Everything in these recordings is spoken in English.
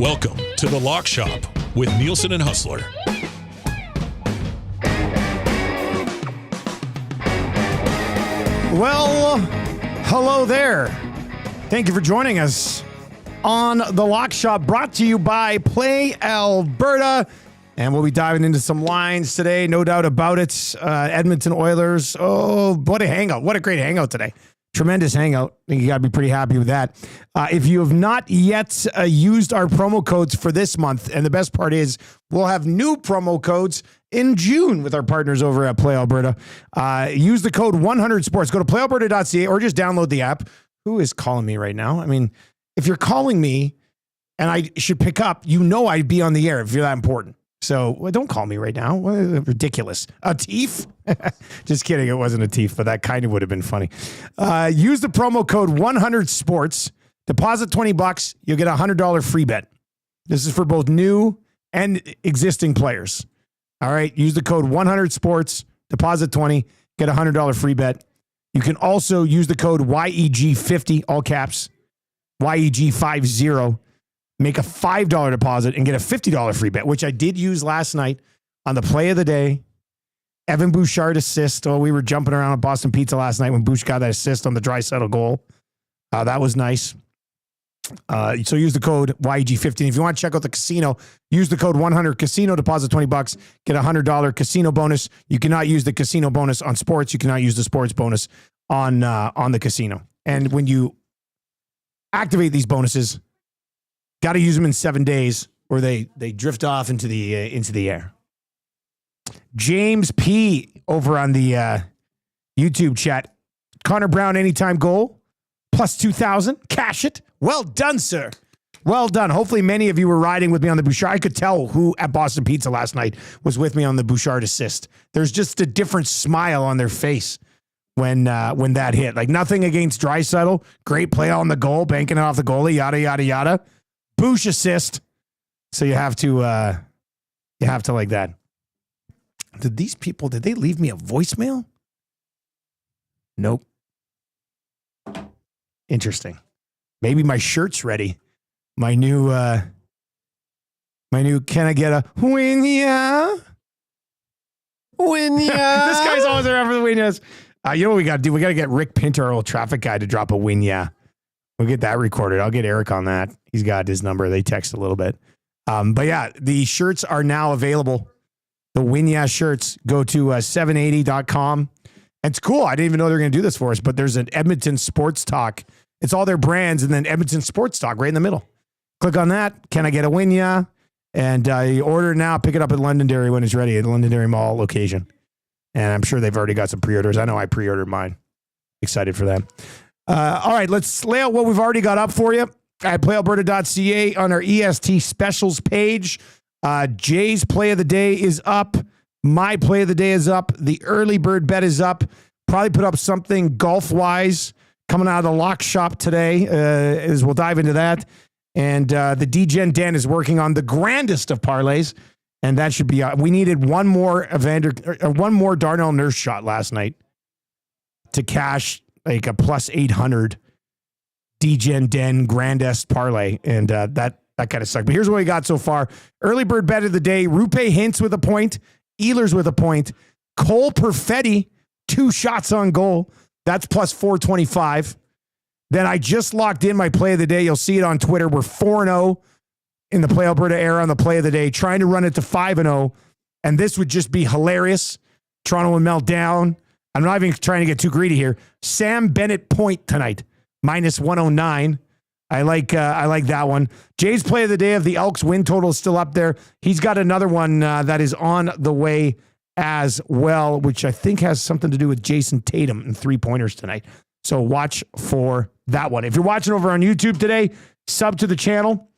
Welcome to The Lock Shop with Nielson and Hustler. Well, hello there. Thank you for joining us on The Lock Shop, brought to you by Play Alberta. And we'll be diving into some lines today, no doubt about it. Edmonton Oilers. Oh, what a hangout. What a great hangout today. Tremendous hangout. I think you got to be pretty happy with that. If you have not yet used our promo codes for this month, and the best part is we'll have new promo codes in June with our partners over at Play Alberta. Use the code 100sports. Go to playalberta.ca or just download the app. Who is calling me right now? I mean, if you're calling me and I should pick up, you know I'd be on the air if you're that important. So don't call me right now. Ridiculous. A thief? Just kidding. It wasn't a thief, but that kind of would have been funny. Use the promo code 100sports. Deposit $20. You'll get a $100 free bet. This is for both new and existing players. All right. Use the code 100sports. Deposit 20. Get a $100 free bet. You can also use the code YEG50, all caps, YEG50. Make a $5 deposit and get a $50 free bet, which I did use last night on the play of the day. Evan Bouchard assist. Oh, we were jumping around at Boston Pizza last night when Bouch got that assist on the Draisaitl goal. That was nice. So use the code YEG15. If you want to check out the casino, use the code 100casino, deposit $20, get a $100 casino bonus. You cannot use the casino bonus on sports. You cannot use the sports bonus on the casino. And when you activate these bonuses, got to use them in 7 days or they drift off into the air. James P. over on the YouTube chat. Connor Brown anytime goal. Plus 2,000. Cash it. Well done, sir. Well done. Hopefully many of you were riding with me on the Bouchard. I could tell who at Boston Pizza last night was with me on the Bouchard assist. There's just a different smile on their face when that hit. Like nothing against Draisaitl. Great play on the goal, banking it off the goalie, yada, yada, yada. Bouch assist. So you have to like that. Did they leave me a voicemail? Nope. Interesting. Maybe my shirt's ready. My new can I get a win ya? Win ya. This guy's always around for the win yas. You know what we got to do? We got to get Rick Pinter, our old traffic guy, to drop a win ya. We'll get that recorded. I'll get Eric on that. He's got his number. They text a little bit. But yeah, the shirts are now available. The Win Ya shirts. Go to 780.com. It's cool. I didn't even know they were going to do this for us, but there's an Edmonton Sports Talk. It's all their brands and then Edmonton Sports Talk right in the middle. Click on that. Can I get a Win Ya? And you order it now. Pick it up at Londonderry when it's ready at the Londonderry Mall location. And I'm sure they've already got some pre-orders. I know I pre-ordered mine. Excited for that. All right, let's lay out what we've already got up for you at playalberta.ca on our EST specials page. Jay's play of the day is up. My play of the day is up. The early bird bet is up. Probably put up something golf-wise coming out of the Lock Shop today, as we'll dive into that. And the DGen Den is working on the grandest of parlays, and that should be we needed one more Darnell Nurse shot last night to cash like a plus 800 DGen Den grandest parlay, and that kind of sucked. But here's what we got so far. Early bird bet of the day, Rupe Hintz with a point, Ehlers with a point, Cole Perfetti, 2 shots on goal. That's plus 425. Then I just locked in my play of the day. You'll see it on Twitter. We're 4-0 in the Play Alberta era on the play of the day, trying to run it to 5-0. And this would just be hilarious. Toronto would melt down. I'm not even trying to get too greedy here. Sam Bennett point tonight, minus 109. I like that one. Jay's play of the day of the Elks win total is still up there. He's got another one that is on the way as well, which I think has something to do with Jason Tatum and 3-pointers tonight. So watch for that one. If you're watching over on YouTube today, sub to the channel.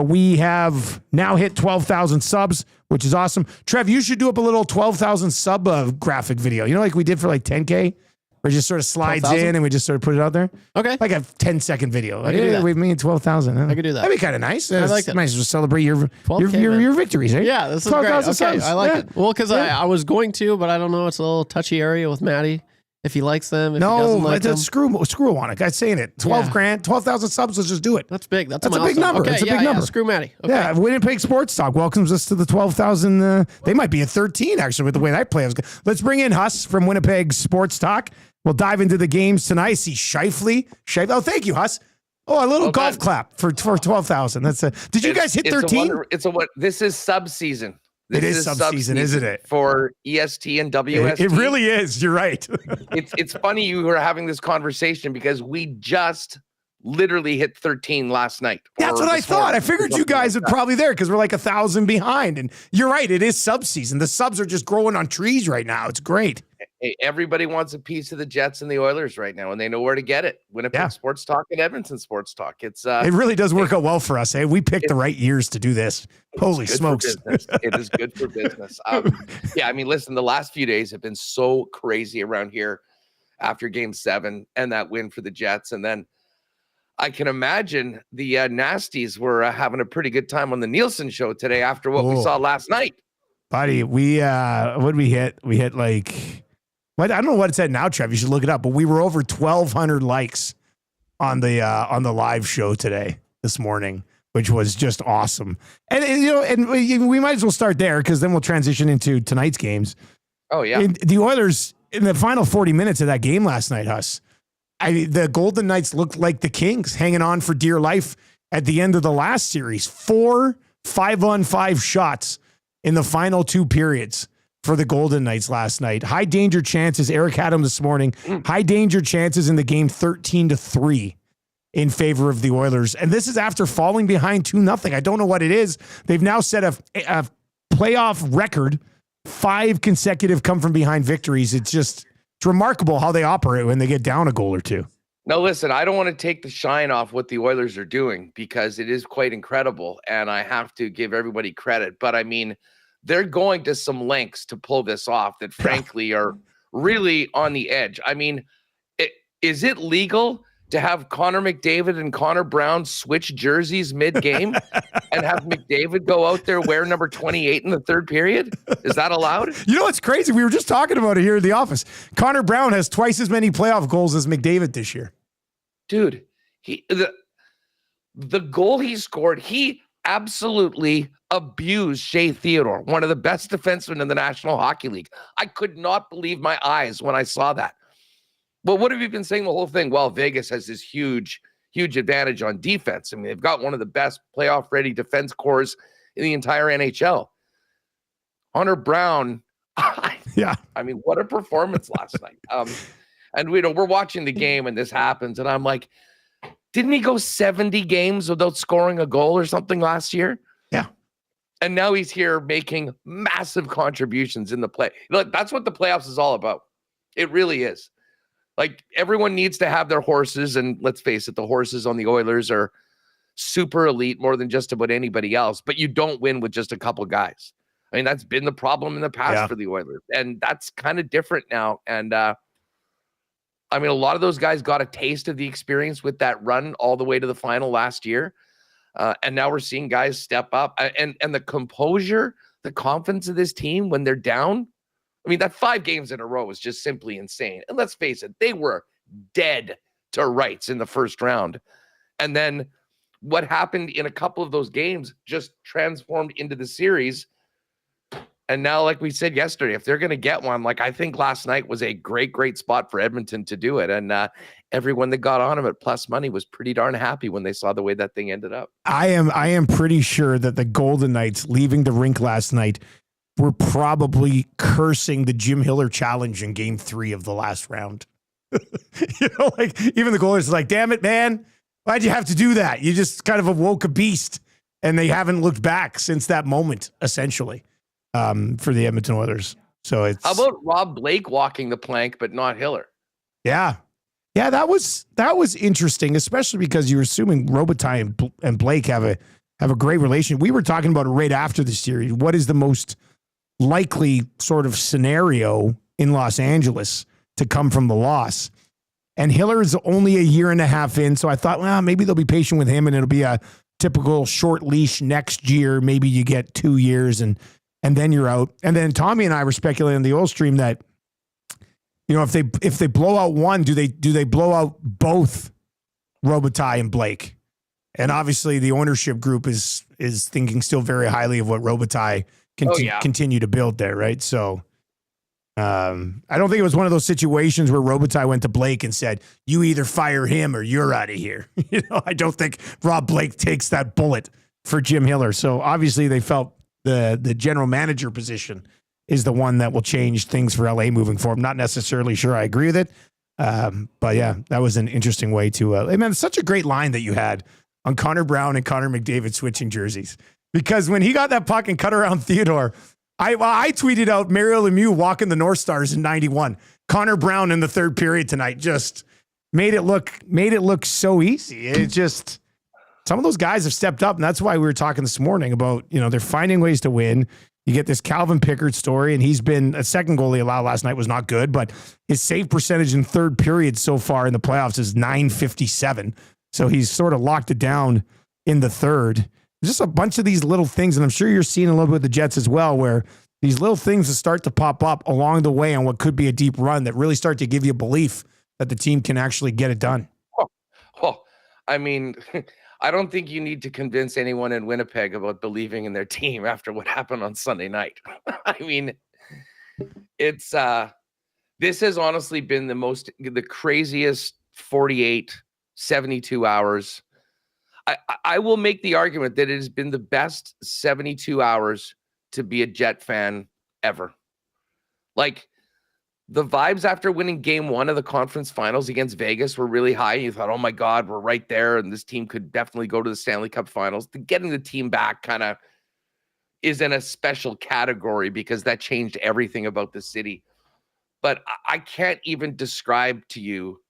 We have now hit 12,000 subs, which is awesome. Trev, you should do up a little 12,000 sub graphic video. You know, like we did for like 10K, where it just sort of slides 12,000? In and we just sort of put it out there. Okay. Like a 10-second video. Like, we made 12,000. Huh? I could do that. That'd be kind of nice. I like that. Nice to celebrate your victories, eh? Yeah, this is great. Okay, subs. I like it. Well, because I was going to, but I don't know. It's a little touchy area with Maddie. If he likes them, if he doesn't like them. Screw on it. Guy's saying it. 12 grand, 12,000 subs. Let's just do it. That's big. That's a big number. Okay, it's a big number. Screw Matty. Okay. Yeah, Winnipeg Sports Talk welcomes us to the 12,000. They might be at 13, actually, with the way that play was. Let's bring in Huss from Winnipeg Sports Talk. We'll dive into the games tonight. See Scheifele. Oh, thank you, Huss. Oh, a little golf clap for 12,000. Did you guys hit 13? This is sub-season. It is sub-season, isn't it? For EST and WST. It really is. You're right. It's funny you were having this conversation because we just literally hit 13 last night. That's what I thought. I figured you guys would probably there because we're like 1,000 behind. And you're right. It is sub-season. The subs are just growing on trees right now. It's great. Hey, everybody wants a piece of the Jets and the Oilers right now, and they know where to get it. Winnipeg Sports Talk and Edmonton Sports Talk. It really does work out well for us. We picked the right years to do this. Holy smokes. It is good for business. I mean, listen, the last few days have been so crazy around here after Game 7 and that win for the Jets. And then I can imagine the Nasties were having a pretty good time on the Nielsen show today after what we saw last night. Buddy, what did we hit? We hit like... I don't know what it's at now, Trev. You should look it up. But we were over 1,200 likes on the live show this morning, which was just awesome. And we might as well start there because then we'll transition into tonight's games. Oh yeah, the Oilers in the final 40 minutes of that game last night, Huss. The Golden Knights looked like the Kings, hanging on for dear life at the end of the last series. 4 5-on-5 shots in the final 2 periods for the Golden Knights last night. High danger chances. Eric had them this morning. High danger chances in the game 13-3 in favor of the Oilers. And this is after falling behind 2-0. I don't know what it is. They've now set a playoff record, 5 consecutive come from behind victories. It's remarkable how they operate when they get down a goal or two. No, listen, I don't want to take the shine off what the Oilers are doing because it is quite incredible. And I have to give everybody credit. But I mean, they're going to some lengths to pull this off that frankly are really on the edge. I mean, is it legal to have Connor McDavid and Connor Brown switch jerseys mid-game and have McDavid go out there wear number 28 in the third period? Is that allowed? You know what's crazy? We were just talking about it here in the office. Connor Brown has twice as many playoff goals as McDavid this year. Dude, the goal he scored, he absolutely abused Shea Theodore, one of the best defensemen in the National Hockey League. I could not believe my eyes when I saw that. But what have you been saying the whole thing? Well, Vegas has this huge advantage on defense. I mean, they've got one of the best playoff-ready defense cores in the entire NHL. Connor Brown, I mean, what a performance last night. And we're watching the game and this happens, and I'm like, didn't he go 70 games without scoring a goal or something last year? Yeah. And now he's here making massive contributions in the play. Look, that's what the playoffs is all about. It really is. Like, everyone needs to have their horses, and let's face it, the horses on the Oilers are super elite more than just about anybody else, but you don't win with just a couple guys. I mean, that's been the problem in the past for the Oilers, and that's kind of different now. And I mean, a lot of those guys got a taste of the experience with that run all the way to the final last year. And now we're seeing guys step up and the composure, the confidence of this team when they're down. I mean, that 5 games in a row is just simply insane. And let's face it, they were dead to rights in the first round. And then what happened in a couple of those games just transformed into the series. And now, like we said yesterday, if they're going to get one, like I think last night was a great spot for Edmonton to do it. And everyone that got on him at plus money was pretty darn happy when they saw the way that thing ended up. I am pretty sure that the Golden Knights leaving the rink last night were probably cursing the Jim Hiller challenge in Game 3 of the last round. Like even the goalers like, damn it, man, why'd you have to do that? You just kind of awoke a beast, and they haven't looked back since that moment, essentially. For the Edmonton Oilers. So it's... How about Rob Blake walking the plank, but not Hiller? Yeah. Yeah, that was interesting, especially because you're assuming Robitaille and Blake have a great relation. We were talking about it right after the series. What is the most likely sort of scenario in Los Angeles to come from the loss? And Hiller is only a year and a half in, so I thought, well, maybe they'll be patient with him and it'll be a typical short leash next year. Maybe you get 2 years and then you're out. And then Tommy and I were speculating on the oil stream that You know, if they blow out one, do they blow out both Robitaille and Blake? And obviously the ownership group is thinking still very highly of what Robitaille can continue to build there, right? So I don't think it was one of those situations where Robitaille went to Blake and said, you either fire him or you're out of here. You know, I don't think Rob Blake takes that bullet for Jim Hiller. So obviously they felt the general manager position is the one that will change things for LA moving forward. I'm not necessarily sure I agree with it. But yeah, that was an interesting way to, it's such a great line that you had on Connor Brown and Connor McDavid switching jerseys, because when he got that puck and cut around Theodore, I tweeted out Mario Lemieux walking the North Stars in 91. Connor Brown in the third period tonight just made it look so easy. It just, some of those guys have stepped up, and that's why we were talking this morning about, you know, they're finding ways to win. You get this Calvin Pickard story, and he's been a second goal he allowed last night was not good, but his save percentage in third period so far in the playoffs is .957. So he's sort of locked it down in the third. Just a bunch of these little things, and I'm sure you're seeing a little bit with the Jets as well, where these little things that start to pop up along the way on what could be a deep run that really start to give you belief that the team can actually get it done. I mean, I don't think you need to convince anyone in Winnipeg about believing in their team after what happened on Sunday night. I mean, it's this has honestly been the craziest 48, 72 hours. I will make the argument that it has been the best 72 hours to be a Jet fan ever. Like, the vibes after winning game one of the conference finals against Vegas were really high. You thought, oh my God, we're right there, and this team could definitely go to the Stanley Cup finals. Getting the team back kind of is in a special category because that changed everything about the city. But I can't even describe to you,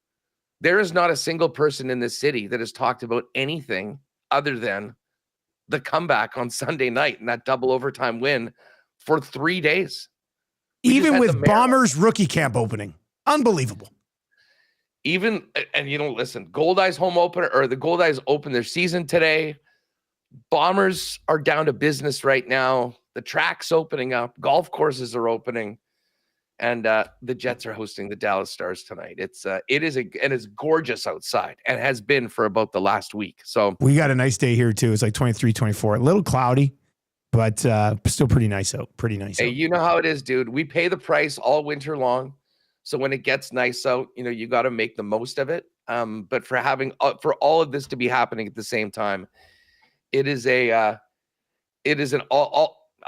there is not a single person in this city that has talked about anything other than the comeback on Sunday night and that double overtime win for 3 days. Even with Bombers rookie camp opening. Unbelievable. And you know, listen, Goldeyes home opener, or the Goldeyes open their season today. Bombers are down to business right now. The track's opening up. Golf courses are opening. And the Jets are hosting the Dallas Stars tonight. It's gorgeous outside and has been for about the last week. So we got a nice day here too. It's like 23, 24, a little cloudy, but still pretty nice out. Hey, you know how it is, dude. We pay the price all winter long. So when it gets nice out, you know, you got to make the most of it. But for all of this to be happening at the same time, it is a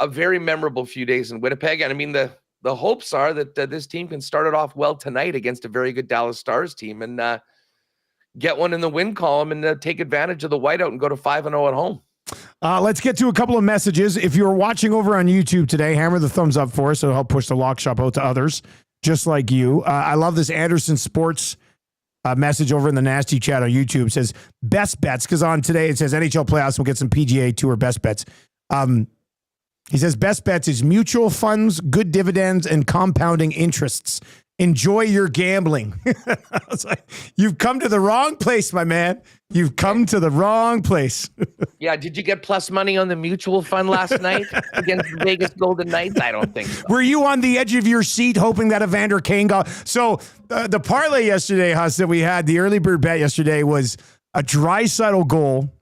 very memorable few days in Winnipeg. And I mean, the hopes are that this team can start it off well tonight against a very good Dallas Stars team and get one in the win column and take advantage of the whiteout and go to 5-0 at home. Let's get to a couple of messages. If you're watching over on YouTube today, hammer the thumbs up for us. It'll help push the Lock Shop out to others just like you. I love this Anderson Sports message over in the nasty chat on YouTube. It says best bets, because on today it says NHL playoffs. We'll get some PGA Tour best bets. He says best bets is mutual funds, good dividends, and compounding interests. Enjoy your gambling. I was like, you've come to the wrong place, my man. You've come to the wrong place. Yeah. Did you get plus money on the mutual fund last night against the Vegas Golden Knights? I don't think so. Were you on the edge of your seat hoping that Evander Kane got? So the parlay yesterday, Huss, that we had, the early bird bet yesterday was a Draisaitl goal,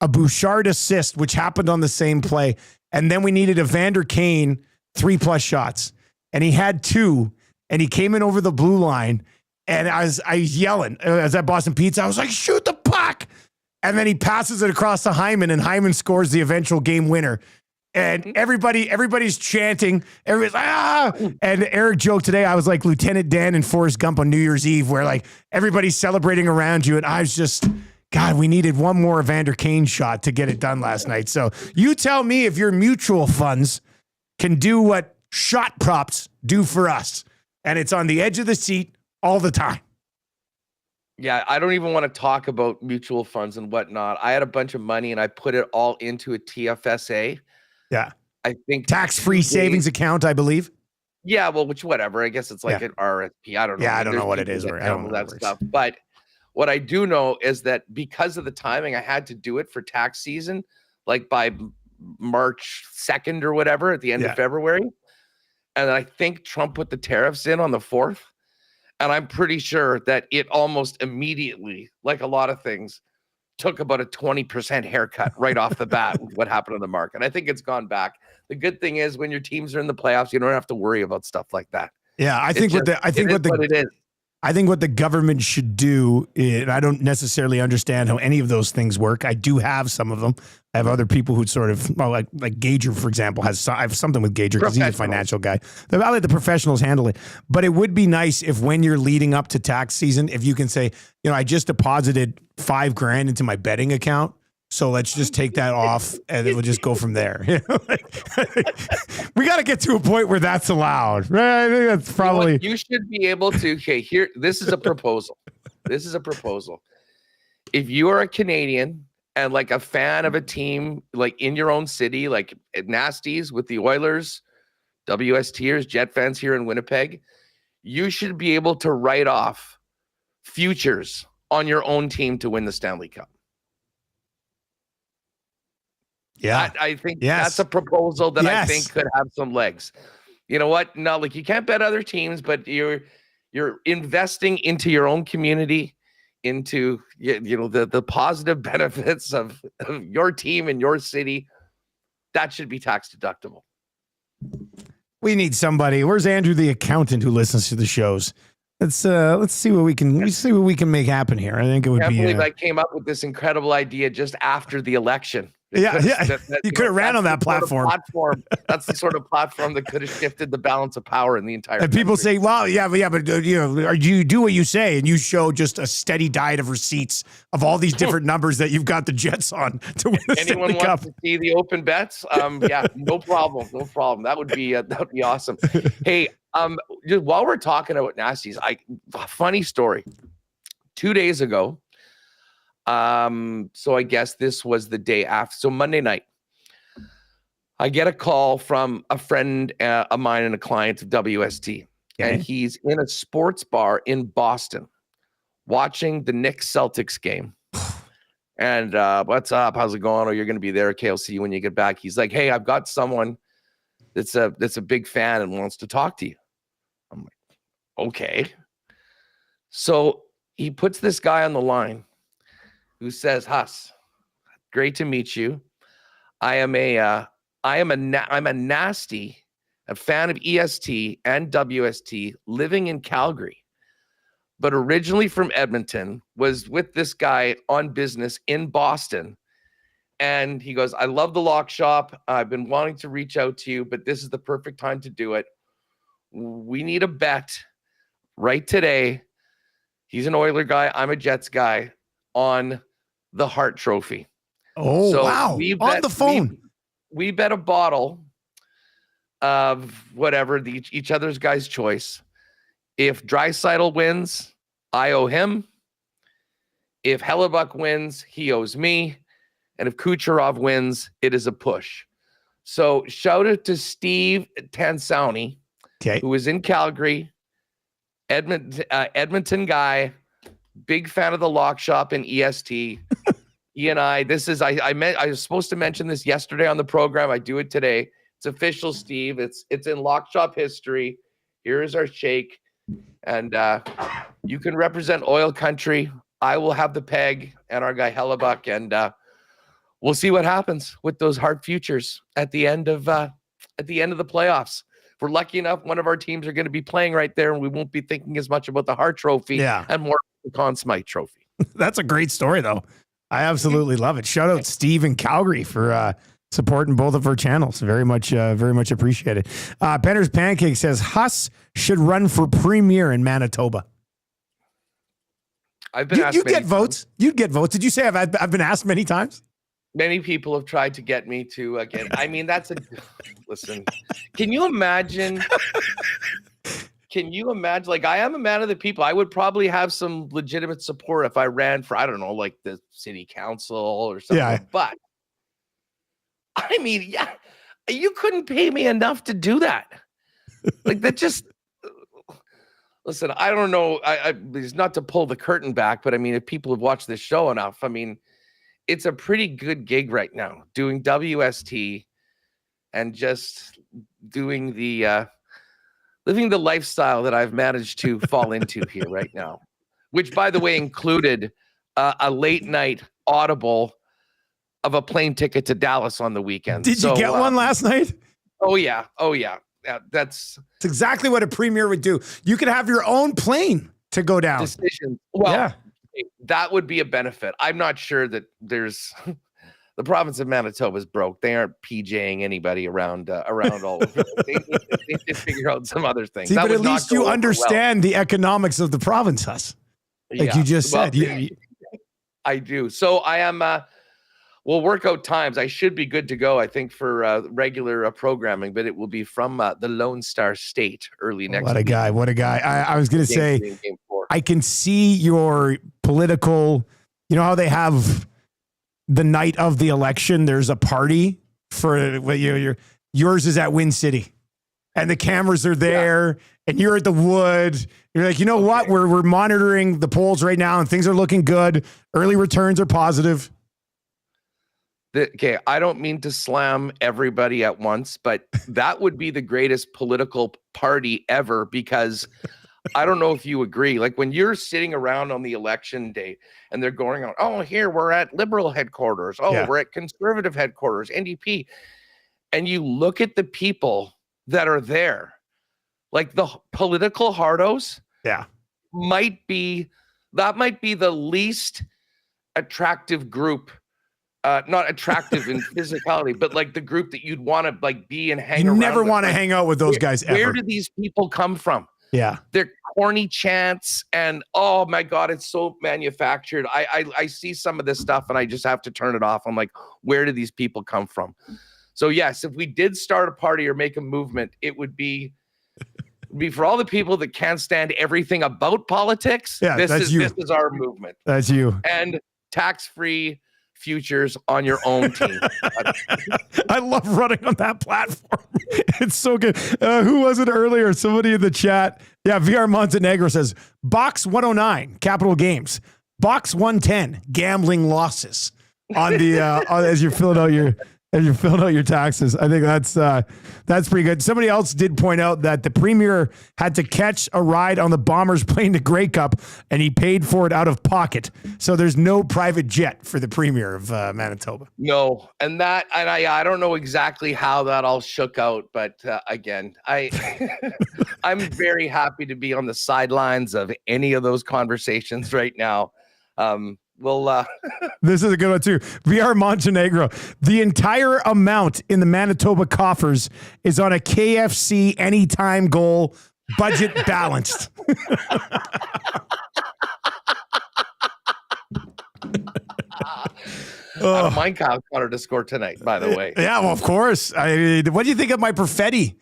a Bouchard assist, which happened on the same play. And then we needed Evander Kane 3+ shots. And he had 2. And he came in over the blue line. And I was yelling. I was at Boston Pizza. I was like, shoot the puck. And then he passes it across to Hyman. And Hyman scores the eventual game winner. And everybody's chanting. Everybody's like, ah. And Eric joked today, I was like Lieutenant Dan and Forrest Gump on New Year's Eve, where like everybody's celebrating around you. And I was just... God, we needed one more Evander Kane shot to get it done last night. So you tell me if your mutual funds can do what shot props do for us. And it's on the edge of the seat all the time. Yeah, I don't even want to talk about mutual funds and whatnot. I had a bunch of money and I put it all into a TFSA. Yeah. I think tax-free savings account, I believe. Yeah, well, whatever. I guess it's like an RSP. I don't know. Yeah, I don't know what it is. I don't know that stuff. But what I do know is that because of the timing, I had to do it for tax season, like by March 2nd or whatever at the end of February. And I think Trump put the tariffs in on the 4th. And I'm pretty sure that it almost immediately, like a lot of things, took about a 20% haircut right off the bat with what happened on the market. I think it's gone back. The good thing is when your teams are in the playoffs, you don't have to worry about stuff like that. Yeah, I think what the government should do, and I don't necessarily understand how any of those things work. I do have some of them. I have other people who sort of, well, like Gager, for example, I have something with Gager because he's a financial guy. I let the professionals handle it. But it would be nice if when you're leading up to tax season, if you can say, I just deposited $5,000 into my betting account. So let's just take that off and then we'll just go from there. We got to get to a point where that's allowed, right? I think that's probably. You should be able to. Okay, this is a proposal. This is a proposal. If you are a Canadian and like a fan of a team, like in your own city, like at Nasties with the Oilers, WSTers, Jet fans here in Winnipeg, you should be able to write off futures on your own team to win the Stanley Cup. Yeah, I think that's a proposal that I think could have some legs. You know what? No, like you can't bet other teams, but you're investing into your own community, into the positive benefits of your team and your city. That should be tax deductible. We need somebody. Where's Andrew, the accountant who listens to the shows? Let's see what we can make happen here. I think it would be. I can't believe I came up with this incredible idea just after the election. You could have ran on that platform. That's the sort of platform that could have shifted the balance of power in the entire. And people say, "Well, but you do what you say," and you show just a steady diet of receipts of all these different numbers that you've got the Jets on to win the Anyone Stanley wants Cup. to see the open bets? No problem. That would be awesome. Hey, just while we're talking about nasties, funny story. 2 days ago. So I guess this was the day after. So Monday night, I get a call from a friend of mine and a client of WST. Okay. And he's in a sports bar in Boston watching the Knicks Celtics game. And what's up? How's it going? Oh, you're going to be there. Okay, I'll see you when you get back. He's like, hey, I've got someone that's a big fan and wants to talk to you. I'm like, okay. So he puts this guy on the line who says, Huss, great to meet you. I'm a nasty, a fan of EST and WST, living in Calgary, but originally from Edmonton, was with this guy on business in Boston. And he goes, I love the lock shop. I've been wanting to reach out to you, but this is the perfect time to do it. We need a bet right today. He's an Oiler guy. I'm a Jets guy on the Hart Trophy. Oh, so wow. On the phone. We bet a bottle of whatever, each other's guy's choice. If Draisaitl wins, I owe him. If Hellebuck wins, he owes me. And if Kucherov wins, it is a push. So shout out to Steve Tansouni, who is in Calgary, Edmonton guy, big fan of the lock shop in EST. He and I was supposed to mention this yesterday on the program. I do it today. It's official, Steve. It's in lock shop history. Here is our shake. And you can represent oil country. I will have the peg and our guy Hellebuck. And we'll see what happens with those Hart futures at the end of the playoffs. If we're lucky enough, one of our teams are going to be playing right there, and we won't be thinking as much about the Hart Trophy and more the Conn Smythe Trophy. That's a great story, though. I absolutely love it. Shout out Steve in Calgary for supporting both of our channels. Very much appreciated. Penner's Pancake says Huss should run for premier in Manitoba. I've been asked. You get votes. You'd get votes. Did you say I've been asked many times? Many people have tried to get me to again. I mean, listen. Can you imagine? Like, I am a man of the people. I would probably have some legitimate support if I ran for, I don't know, like the city council or something. Yeah. But I mean, you couldn't pay me enough to do that. Like that just. Listen, I don't know. It's not to pull the curtain back, but I mean, if people have watched this show enough, I mean, it's a pretty good gig right now doing WST and just doing the living the lifestyle that I've managed to fall into here right now, which, by the way, included a late night Audible of a plane ticket to Dallas on the weekend. Did you get one last night? Oh yeah. That's exactly what a premier would do. You could have your own plane to go down. Decision. Well, that would be a benefit. I'm not sure that there's the province of Manitoba is broke. They aren't PGAing anybody around all over. They need to figure out some other things. See, but at least you understand the economics of the province, Huss. Like you just said. I do. So I am. We'll work out times. I should be good to go, I think, for regular programming, but it will be from the Lone Star State early next week. What a guy. I was going to say, I can see your political, you know how they have the night of the election, there's a party for yours is at Win City and the cameras are there and you're at the Wood. You're like, you know what? We're monitoring the polls right now and things are looking good. Early returns are positive. Okay, I don't mean to slam everybody at once, but that would be the greatest political party ever, because I don't know if you agree. Like when you're sitting around on the election day and they're going on, oh, here we're at Liberal headquarters. Oh, we're at Conservative headquarters, NDP. And you look at the people that are there, like the political hardos. Yeah. Might be the least attractive group. Not attractive in physicality, but like the group that you'd want to like be and hang around. You never want to hang out with those guys ever. Where do these people come from? Yeah. They're corny chants and oh my God, it's so manufactured. I see some of this stuff and I just have to turn it off. I'm like, where do these people come from? So yes, if we did start a party or make a movement, it would be for all the people that can't stand everything about politics. Yeah, this is our movement. That's you. And tax-free futures on your own team. I love running on that platform. It's so good. Who was it earlier? Somebody in the chat. Yeah, VR Montenegro says, box 109, capital games. Box 110, gambling losses. On the as you're filling out your taxes. I think that's pretty good. Somebody else did point out that the premier had to catch a ride on the Bombers plane to Grey Cup, and he paid for it out of pocket. So there's no private jet for the premier of Manitoba. No, and I don't know exactly how that all shook out, but again, I'm very happy to be on the sidelines of any of those conversations right now. This is a good one too. VR Montenegro. The entire amount in the Manitoba coffers is on a KFC anytime goal, budget balanced. I don't mind Kyle Connor to score tonight, by the way. Yeah, well, of course. What do you think of my Perfetti?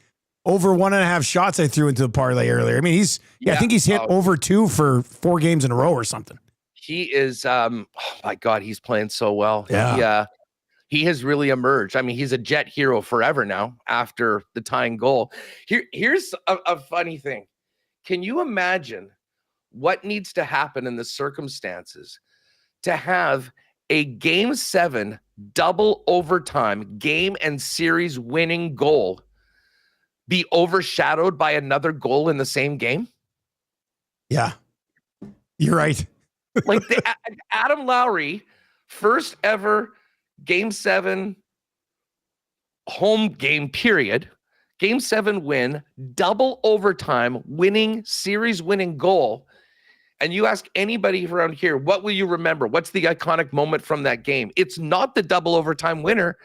Over 1.5 shots I threw into the parlay earlier. I mean, I think he's hit over 2 for 4 games in a row or something. He is, oh my God, he's playing so well. Yeah. He has really emerged. I mean, he's a Jet hero forever now after the tying goal. Here's a funny thing. Can you imagine what needs to happen in the circumstances to have a Game 7 double overtime game and series winning goal be overshadowed by another goal in the same game? Yeah, you're right. Like Adam Lowry, first ever Game 7 home game period, Game 7 win, double overtime, series winning goal. And you ask anybody around here, what will you remember? What's the iconic moment from that game? It's not the double overtime winner.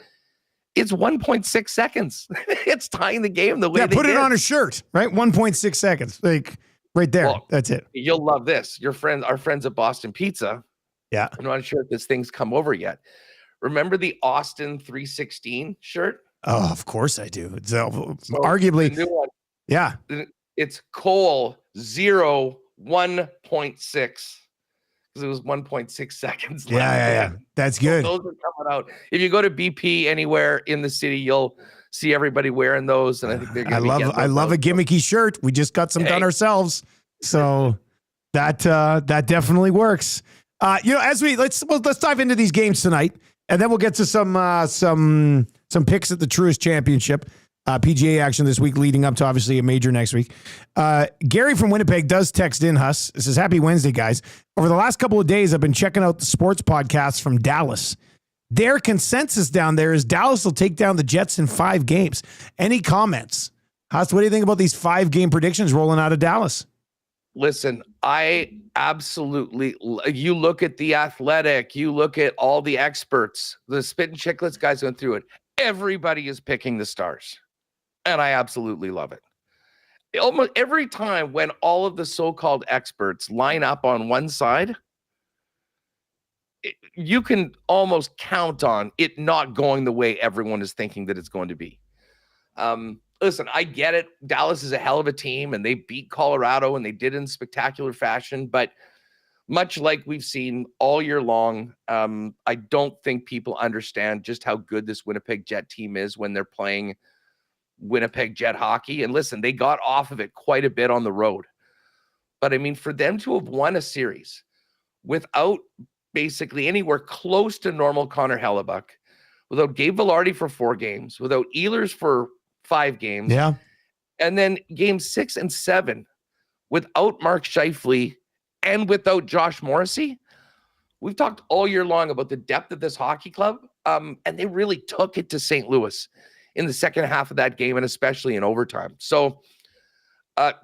It's 1.6 seconds. It's tying the game the way they put did. It on a shirt, right? 1.6 seconds. Like right there. Well, that's it. You'll love this. Our friends at Boston Pizza. Yeah. I'm not sure if this thing's come over yet. Remember the Austin 316 shirt? Oh, of course I do. It's arguably the new one. Yeah. It's Cole 1.6 because it was 1.6 seconds. Yeah. That's good. So those are coming out. If you go to BP anywhere in the city, you'll see everybody weering those, and I think they're going to I love a gimmicky shirt. We just got some done ourselves, so that definitely works. As let's dive into these games tonight, and then we'll get to some picks at the Truist Championship. PGA action this week leading up to obviously a major next week. Gary from Winnipeg does text in, Huss. It says, happy Wednesday, guys. Over the last couple of days, I've been checking out the sports podcasts from Dallas. Their consensus down there is Dallas will take down the Jets in 5 games. Any comments? Huss, what do you think about these 5-game predictions rolling out of Dallas? Listen, I absolutely, you look at The Athletic, you look at all the experts, the Spit and Chicklets guys went through it. Everybody is picking the Stars, and I absolutely love it. Almost every time when all of the so-called experts line up on one side, you can almost count on it not going the way everyone is thinking that it's going to be. Listen, I get it. Dallas is a hell of a team, and they beat Colorado, and they did in spectacular fashion. But much like we've seen all year long, I don't think people understand just how good this Winnipeg Jet team is when they're playing Winnipeg Jet hockey. And listen, they got off of it quite a bit on the road. But I mean, for them to have won a series without basically anywhere close to normal Connor Hellebuck, without Gabe Vilardi for 4 games, without Ehlers for 5 games. Yeah. And then game 6 and 7 without Mark Scheifele and without Josh Morrissey. We've talked all year long about the depth of this hockey club. And they really took it to St. Louis in the second half of that game, and especially in overtime. So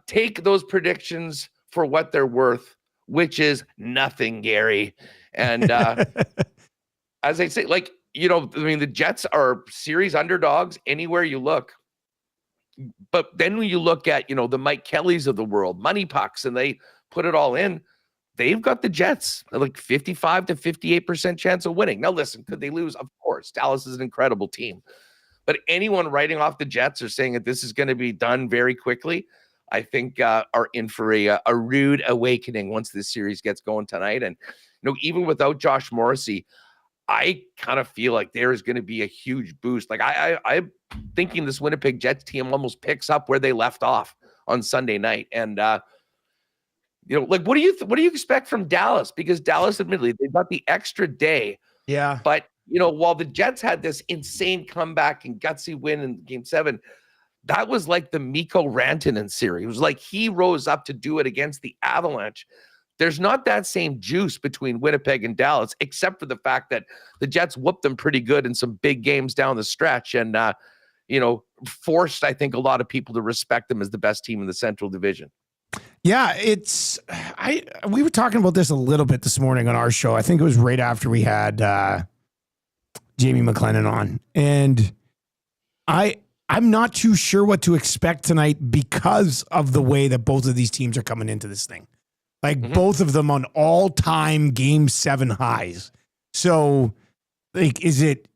take those predictions for what they're worth, which is nothing, Gary. And as I say, like, you know, I mean, the Jets are series underdogs anywhere you look. But then when you look at, you know, the Mike Kellys of the world, money pucks, and they put it all in, they've got the Jets like 55 to 58% chance of winning. Now, listen, could they lose? Of course. Dallas is an incredible team. But anyone writing off the Jets or saying that this is going to be done very quickly, I think are in for a rude awakening once this series gets going tonight. And, you know, even without Josh Morrissey, I kind of feel like there is going to be a huge boost. Like I'm thinking this Winnipeg Jets team almost picks up where they left off on Sunday night. And, you know, like, what do you expect from Dallas? Because Dallas, admittedly, they've got the extra day. Yeah. But, you know, while the Jets had this insane comeback and gutsy win in game 7, that was like the Mikko Rantanen series. It was like he rose up to do it against the Avalanche. There's not that same juice between Winnipeg and Dallas, except for the fact that the Jets whooped them pretty good in some big games down the stretch and, you know, forced, I think, a lot of people to respect them as the best team in the Central Division. Yeah, we were talking about this a little bit this morning on our show. I think it was right after we had Jamie McLennan on. And I'm not too sure what to expect tonight because of the way that both of these teams are coming into this thing. Like both of them on all-time Game 7 highs. So, like, is it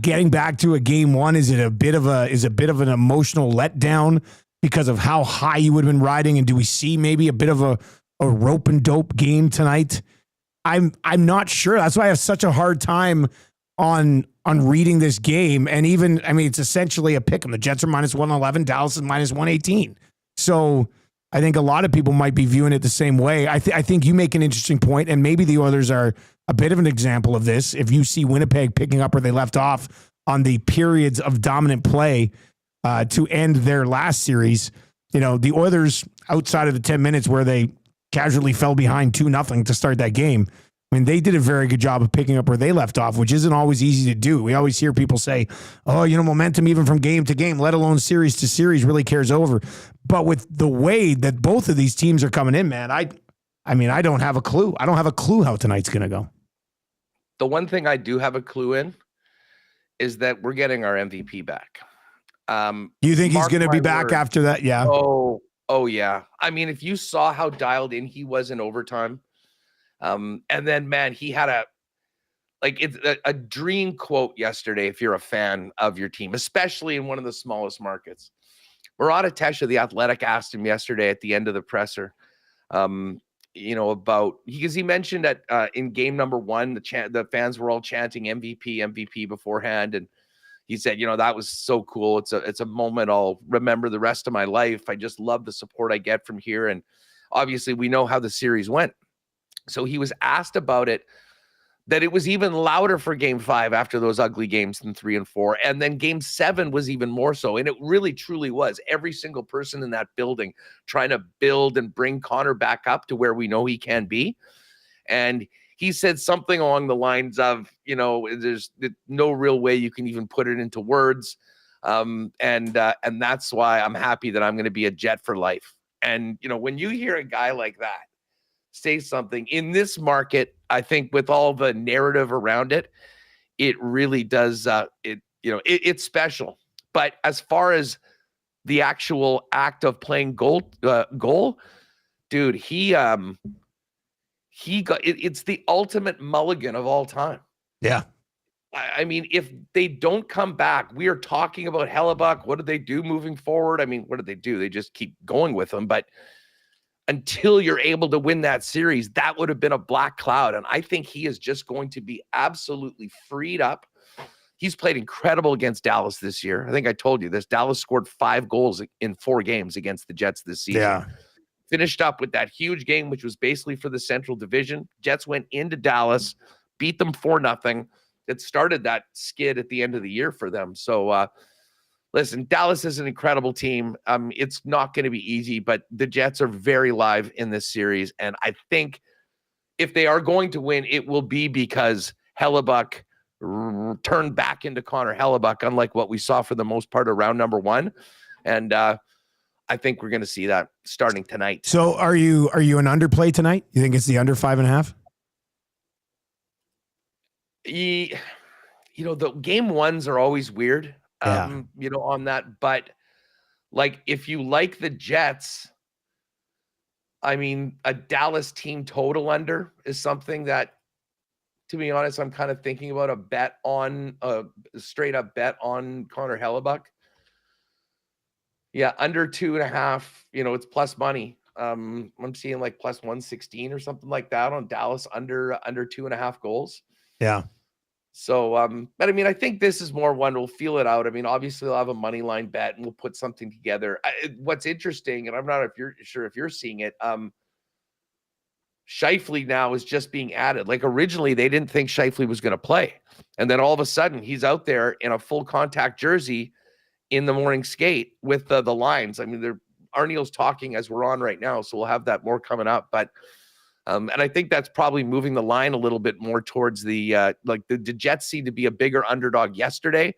getting back to a Game 1? Is it a bit of an emotional letdown because of how high you would have been riding? And do we see maybe a bit of a rope and dope game tonight? I'm not sure. That's why I have such a hard time on reading this game. And even, I mean, it's essentially a pick 'em. The Jets are minus 111, Dallas is minus 118. So I think a lot of people might be viewing it the same way. I think you make an interesting point, and maybe the Oilers are a bit of an example of this. If you see Winnipeg picking up where they left off on the periods of dominant play to end their last series, you know, the Oilers, outside of the 10 minutes where they casually fell behind 2-0 to start that game, I mean, they did a very good job of picking up where they left off, which isn't always easy to do. We always hear people say, oh, you know, momentum even from game to game, let alone series to series, really carries over. But with the way that both of these teams are coming in, man, I mean, I don't have a clue. I don't have a clue how tonight's going to go. The one thing I do have a clue in is that we're getting our MVP back. You think he's going to be back after that? Yeah. Oh, yeah. I mean, if you saw how dialed in he was in overtime, and then, man, he had it's a dream quote yesterday if you're a fan of your team, especially in one of the smallest markets. Murat Atesh of The Athletic asked him yesterday at the end of the presser, you know, because he mentioned that in game number 1, the fans were all chanting MVP beforehand. And he said, you know, that was so cool. It's a moment I'll remember the rest of my life. I just love the support I get from here. And obviously we know how the series went. So he was asked about it that it was even louder for game 5 after those ugly games than 3 and 4. And then game 7 was even more so. And it really, truly was every single person in that building trying to build and bring Connor back up to where we know he can be. And he said something along the lines of, there's no real way you can even put it into words. And that's why I'm happy that I'm going to be a Jet for life. And, when you hear a guy like that say something in this market, I think with all the narrative around it, it really does, it's special. But as far as the actual act of playing goal, dude, he got, it's the ultimate mulligan of all time. Yeah. I mean, if they don't come back, we are talking about Hellebuck. What do they do moving forward? I mean, what do they do? They just keep going with them. But until you're able to win that series, that would have been a black cloud. And I think he is just going to be absolutely freed up. He's played incredible against Dallas this year. I think I told you this. Dallas scored 5 goals in 4 games against the Jets this season. Yeah. Finished up with that huge game, which was basically for the Central Division. Jets went into Dallas, beat them 4-0. It started that skid at the end of the year for them. So, listen, Dallas is an incredible team. It's not going to be easy, but the Jets are very live in this series. And I think if they are going to win, it will be because Hellebuck turned back into Connor Hellebuck, unlike what we saw for the most part of round number 1. And I think we're going to see that starting tonight. So are you an underplay tonight? You think it's the under 5.5? The game 1s are always weird. Yeah. On that, but like if you like the Jets, I mean, a Dallas team total under is something that, to be honest, I'm kind of thinking about a straight up bet on Connor Hellebuck. Yeah, under 2.5, it's plus money. I'm seeing like plus 116 or something like that on Dallas under 2.5 goals. Yeah. So, but I mean, I think this is more one we'll feel it out. I mean, obviously, I'll have a money line bet and we'll put something together. What's interesting, and I'm not sure if you're seeing it, Scheifele now is just being added. Like originally, they didn't think Scheifele was going to play, and then all of a sudden, he's out there in a full contact jersey in the morning skate with the lines. I mean, Arneal's talking as we're on right now, so we'll have that more coming up, but. And I think that's probably moving the line a little bit more towards the the Jets seem to be a bigger underdog yesterday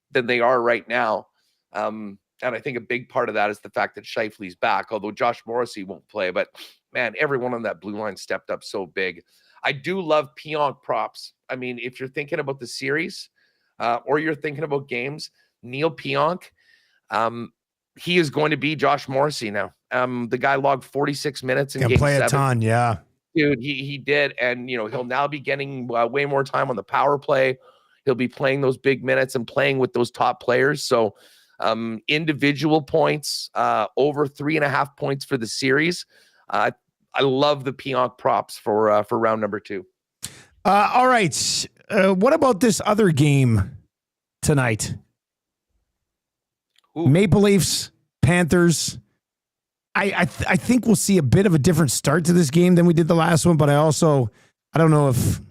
than they are right now. And I think a big part of that is the fact that Scheifele's back, although Josh Morrissey won't play. But, man, everyone on that blue line stepped up so big. I do love Pionk props. I mean, if you're thinking about the series or you're thinking about games, Neil Pionk, he is going to be Josh Morrissey now. The guy logged 46 minutes in game 7. Can play a ton, yeah. Dude, he did. And, he'll now be getting way more time on the power play. He'll be playing those big minutes and playing with those top players. So individual points, over 3.5 points for the series. I love the Pionk props for round number 2. All right. What about this other game tonight? Ooh. Maple Leafs, Panthers. I think we'll see a bit of a different start to this game than we did the last one, but I don't know if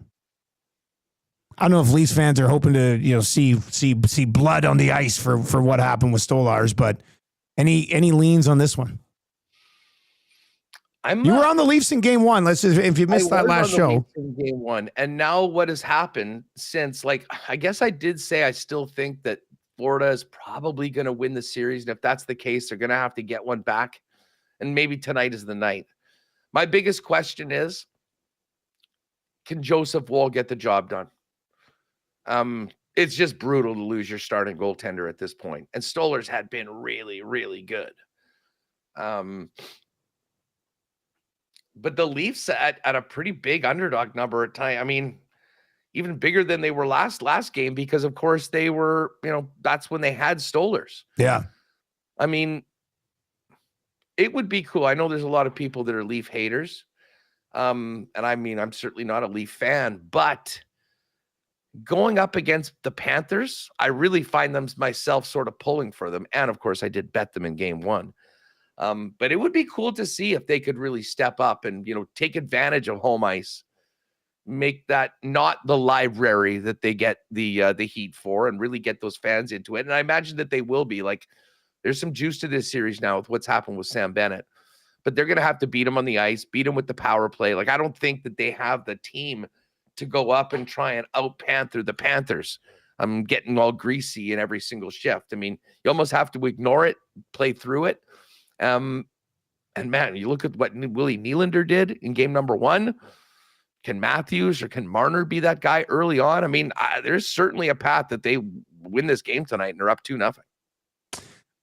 Leafs fans are hoping to see blood on the ice for what happened with Stolarz, but any leans on this one? You were on the Leafs in game 1. Let's just, if you missed that last show. In game 1, and now what has happened since? Like, I guess I did say I still think that Florida is probably going to win the series, and if that's the case, they're going to have to get one back. And maybe tonight is the night. My biggest question is, can Joseph Woll get the job done? It's just brutal to lose your starting goaltender at this point. And Stolarz had been really, really good. But the Leafs at a pretty big underdog number at time. I mean, even bigger than they were last game because, of course, they were, that's when they had Stolarz. Yeah. I mean, it would be cool. I know there's a lot of people that are Leaf haters. And I mean, I'm certainly not a Leaf fan, but going up against the Panthers, I really find myself sort of pulling for them. And of course, I did bet them in game 1. But it would be cool to see if they could really step up and, take advantage of home ice. make that not the library that they get the heat for, and really get those fans into it. And I imagine that they will be. Like, there's some juice to this series now with what's happened with Sam Bennett, but they're going to have to beat him on the ice, beat him with the power play. Like, I don't think that they have the team to go up and try and out-Panther the Panthers. I'm getting all greasy in every single shift. I mean, you almost have to ignore it, play through it. And man, you look at what Willie Nylander did in game number 1. Can Matthews or can Marner be that guy early on? I mean, there's certainly a path that they win this game tonight and they're up 2-0.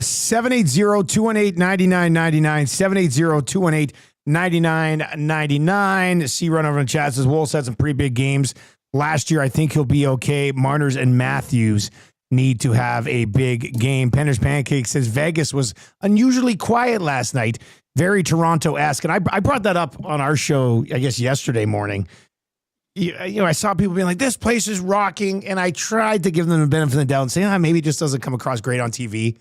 780-218-9999. 780-218-9999. See run over in chat says Wolves had some pretty big games last year. I think he'll be okay. Marners and Matthews need to have a big game. Penner's Pancake says Vegas was unusually quiet last night. Very Toronto-esque. And I brought that up on our show, I guess, yesterday morning. You know, I saw people being like, this place is rocking. And I tried to give them the benefit of the doubt and say, maybe it just doesn't come across great on TV.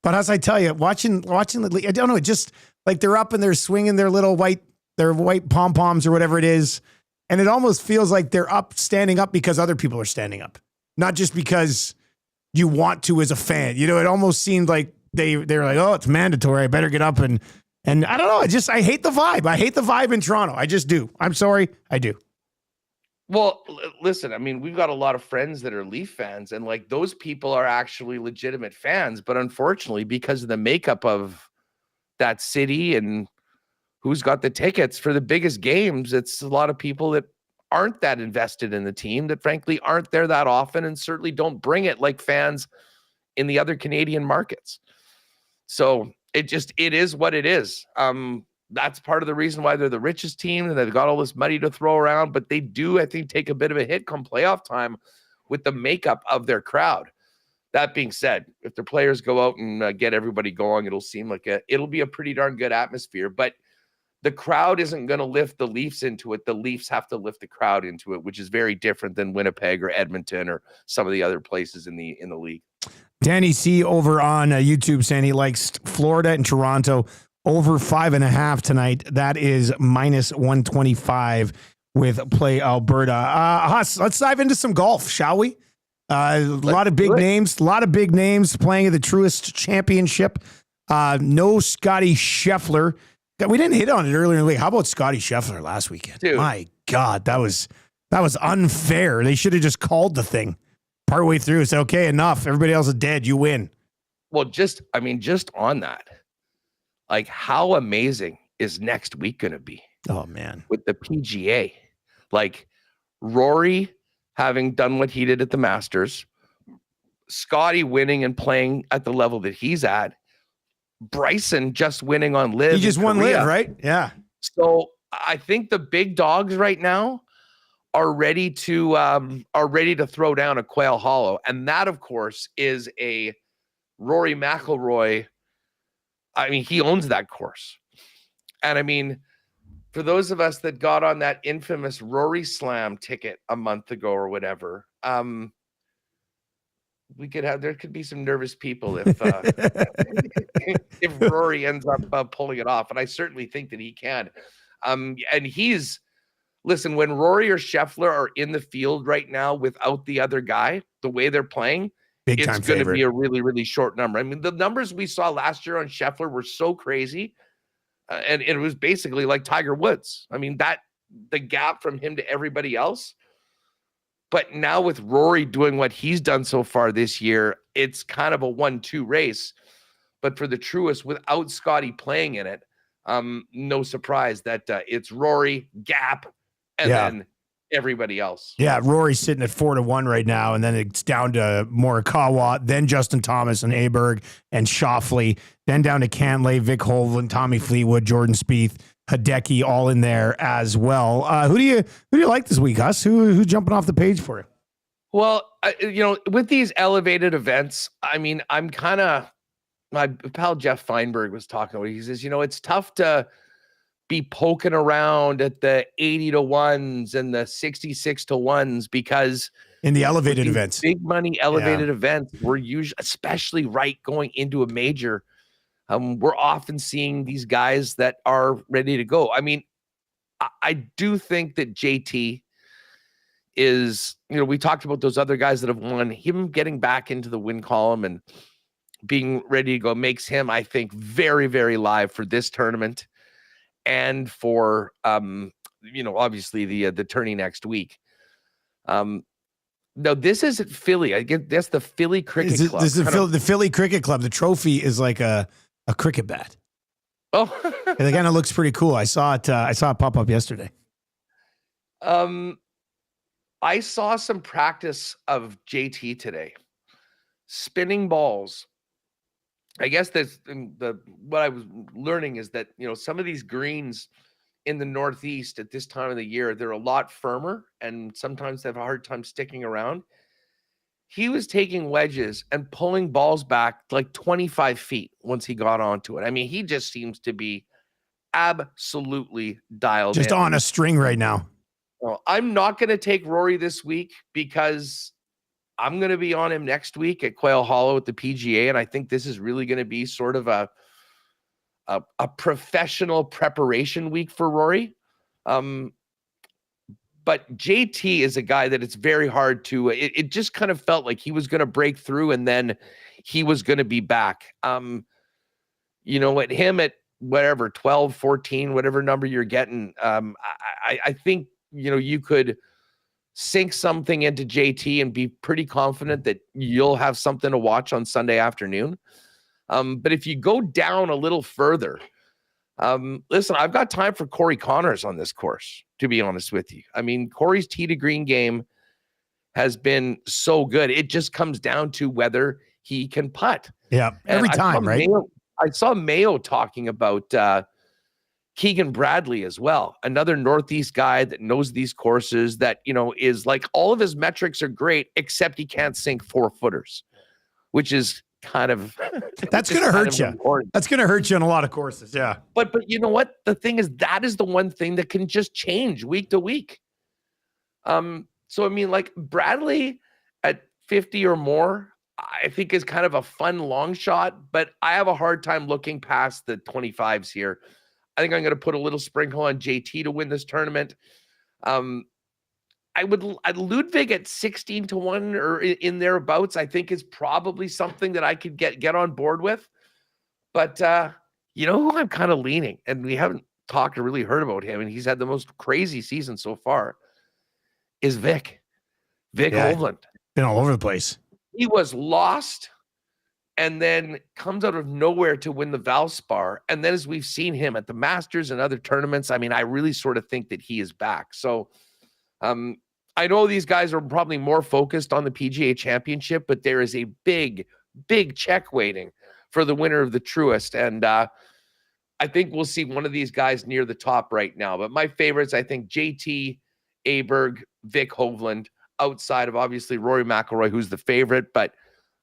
But as I tell you, watching the league, I don't know, it just like they're up and they're swinging their little white pom-poms or whatever it is. And it almost feels like they're standing up because other people are standing up, not just because you want to as a fan. You know, it almost seemed like they're like, oh, it's mandatory. I better get up and I don't know. I hate the vibe. I hate the vibe in Toronto. I just do. I'm sorry. I do. Well, listen, I mean, we've got a lot of friends that are Leaf fans, and like those people are actually legitimate fans. But unfortunately, because of the makeup of that city and who's got the tickets for the biggest games, it's a lot of people that aren't that invested in the team, that frankly aren't there that often, and certainly don't bring it like fans in the other Canadian markets. So it is what it is. That's part of the reason why they're the richest team and they've got all this money to throw around, but they do, I think, take a bit of a hit come playoff time with the makeup of their crowd. That being said, if the players go out and get everybody going, it'll seem like it'll be a pretty darn good atmosphere, but the crowd isn't going to lift the Leafs into it. The Leafs have to lift the crowd into it, which is very different than Winnipeg or Edmonton or some of the other places in the league. Danny C over on YouTube saying he likes Florida and Toronto over 5.5 tonight. That is minus 125 with Play Alberta. Huss, let's dive into some golf, shall we? A lot of big names playing at the Truist Championship. No Scotty Scheffler. We didn't hit on it earlier in the week. How about Scotty Scheffler last weekend? Dude. My God, that was unfair. They should have just called the thing partway through. Said, okay, enough. Everybody else is dead. You win. Well, just on that, like, how amazing is next week going to be? Oh, man. With the PGA. Like, Rory having done what he did at the Masters, Scotty winning and playing at the level that he's at, Bryson just winning on LIV. He just won LIV, right? Yeah. So I think the big dogs right now are ready to throw down a Quail Hollow. And that, of course, is a Rory McIlroy. I mean, he owns that course. And I mean, for those of us that got on that infamous Rory Slam ticket a month ago or whatever, there could be some nervous people if if Rory ends up pulling it off. And I certainly think that he can. And listen, when Rory or Scheffler are in the field right now without the other guy, the way they're playing, it's going to be a really, really short number. I mean, the numbers we saw last year on Scheffler were so crazy. And it was basically like Tiger Woods. I mean, the gap from him to everybody else. But now with Rory doing what he's done so far this year, it's kind of a 1-2 race. But for the Truist, without Scotty playing in it, no surprise that it's Rory, Gap, and then everybody else. Yeah, Rory's sitting at 4-1 right now, and then it's down to Morikawa, then Justin Thomas and Aberg and Schauffele, then down to Cantlay, Vic Hovland, Tommy Fleetwood, Jordan Spieth, Hideki, all in there as well. Who do you like this week, Huss? Who's jumping off the page for you? Well, with these elevated events, I mean, my pal Jeff Feinberg was talking about it. He says, it's tough to be poking around at the 80-1s and the 66-1s because in the elevated events, big money elevated events, we're usually, especially right going into a major, we're often seeing these guys that are ready to go. I mean, I do think that JT is, we talked about those other guys that have won. Him getting back into the win column and being ready to go makes him, I think, very, very live for this tournament and for, obviously the tourney next week. No, this isn't Philly. I guess that's the Philly Cricket Club. This is the Philly Cricket Club. The trophy is like a cricket bat. Oh, it kind of looks pretty cool. I saw it pop up yesterday. I saw some practice of JT today, spinning balls. I guess what I was learning is that, some of these greens in the Northeast at this time of the year, they're a lot firmer and sometimes they have a hard time sticking around. He was taking wedges and pulling balls back like 25 feet once he got onto it. I mean, he just seems to be absolutely dialed just in. On a string right now. Well, I'm not going to take Rory this week because I'm going to be on him next week at Quail Hollow at the PGA. And I think this is really going to be sort of a professional preparation week for Rory. But JT is a guy that it's very hard to, it just kind of felt like he was going to break through and then he was going to be back. At him at whatever, 12, 14, whatever number you're getting, I think, you could sink something into JT and be pretty confident that you'll have something to watch on Sunday afternoon. But if you go down a little further, listen, I've got time for Corey Connors on this course, to be honest with you. I mean, Corey's tee to green game has been so good. It just comes down to whether he can putt. Yeah, every time, right? I saw Mayo talking about Keegan Bradley as well, another Northeast guy that knows these courses that, is like all of his metrics are great, except he can't sink 4-footers, which is kind of that's going to hurt you. Important. That's going to hurt you on a lot of courses. Yeah. But you know what? The thing is, that is the one thing that can just change week to week. So, I mean, like Bradley at 50 or more, I think is kind of a fun long shot, but I have a hard time looking past the 25s here. I think I'm going to put a little sprinkle on JT to win this tournament. Ludwig at 16-1 or in thereabouts, I think is probably something that I could get on board with. But who I'm kind of leaning, and we haven't talked or really heard about him, and he's had the most crazy season so far, is Vic Hovland. Been all over the place. He was lost and then comes out of nowhere to win the Valspar. And then as we've seen him at the Masters and other tournaments, I mean, I really sort of think that he is back. So I know these guys are probably more focused on the PGA Championship, but there is a big, big check waiting for the winner of the Truist. And I think we'll see one of these guys near the top right now. But my favorites, I think JT, Aberg, Vic Hovland, outside of obviously Rory McIlroy, who's the favorite. But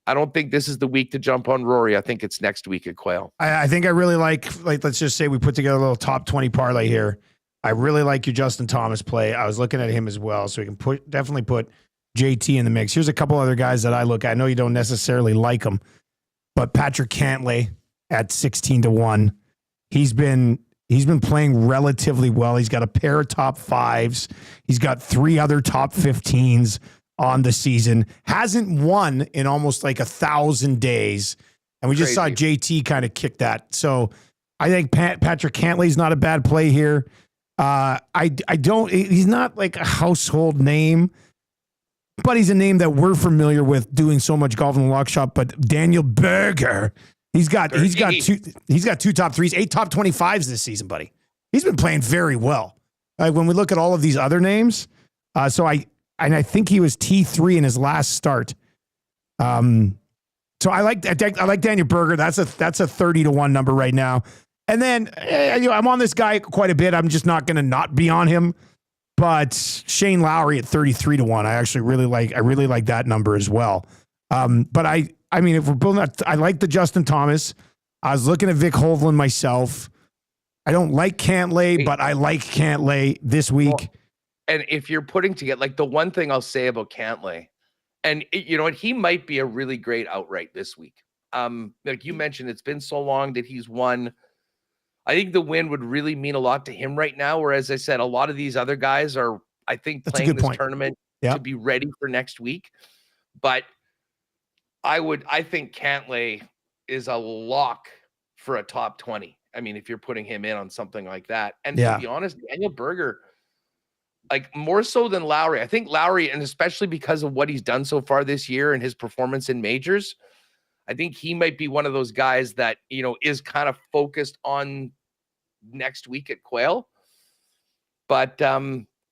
I don't think this is the week to jump on Rory. I think it's next week at Quail. I think I really like, let's just say we put together a little top 20 parlay here. I really like your Justin Thomas play. I was looking at him as well, so we can definitely put JT in the mix. Here's a couple other guys that I look at. I know you don't necessarily like them, but Patrick Cantlay at 16-1. He's been playing relatively well. He's got a pair of top 5s. He's got 3 other top 15s on the season. Hasn't won in almost like 1,000 days. And we just saw JT kind of kick that. So I think Patrick Cantlay's not a bad play here. He's not like a household name, but he's a name that we're familiar with doing so much golf in the lock shop. But Daniel Berger, he's got 2 top 3s, 8 top 25s this season, buddy. He's been playing very well. When we look at all of these other names, I think he was T3 in his last start. So I like Daniel Berger. That's a 30-1 number right now. And then I'm on this guy quite a bit. I'm just not going to not be on him. But Shane Lowry at 33-1, I actually really like that number as well. But I mean, if we're building that, I like the Justin Thomas. I was looking at Vic Hovland myself. I don't like Cantlay, but I like Cantlay this week. Well, and if you're putting together, like the one thing I'll say about Cantlay, and you know what, he might be a really great outright this week. Like you mentioned, it's been so long that he's won. I think the win would really mean a lot to him right now. Whereas I said, a lot of these other guys are, I think, playing this tournament to be ready for next week. But I think Cantlay is a lock for a top 20. I mean, if you're putting him in on something like that. And to be honest, Daniel Berger, like more so than Lowry. I think Lowry, and especially because of what he's done so far this year and his performance in majors, I think he might be one of those guys that, is kind of focused on next week at Quail. But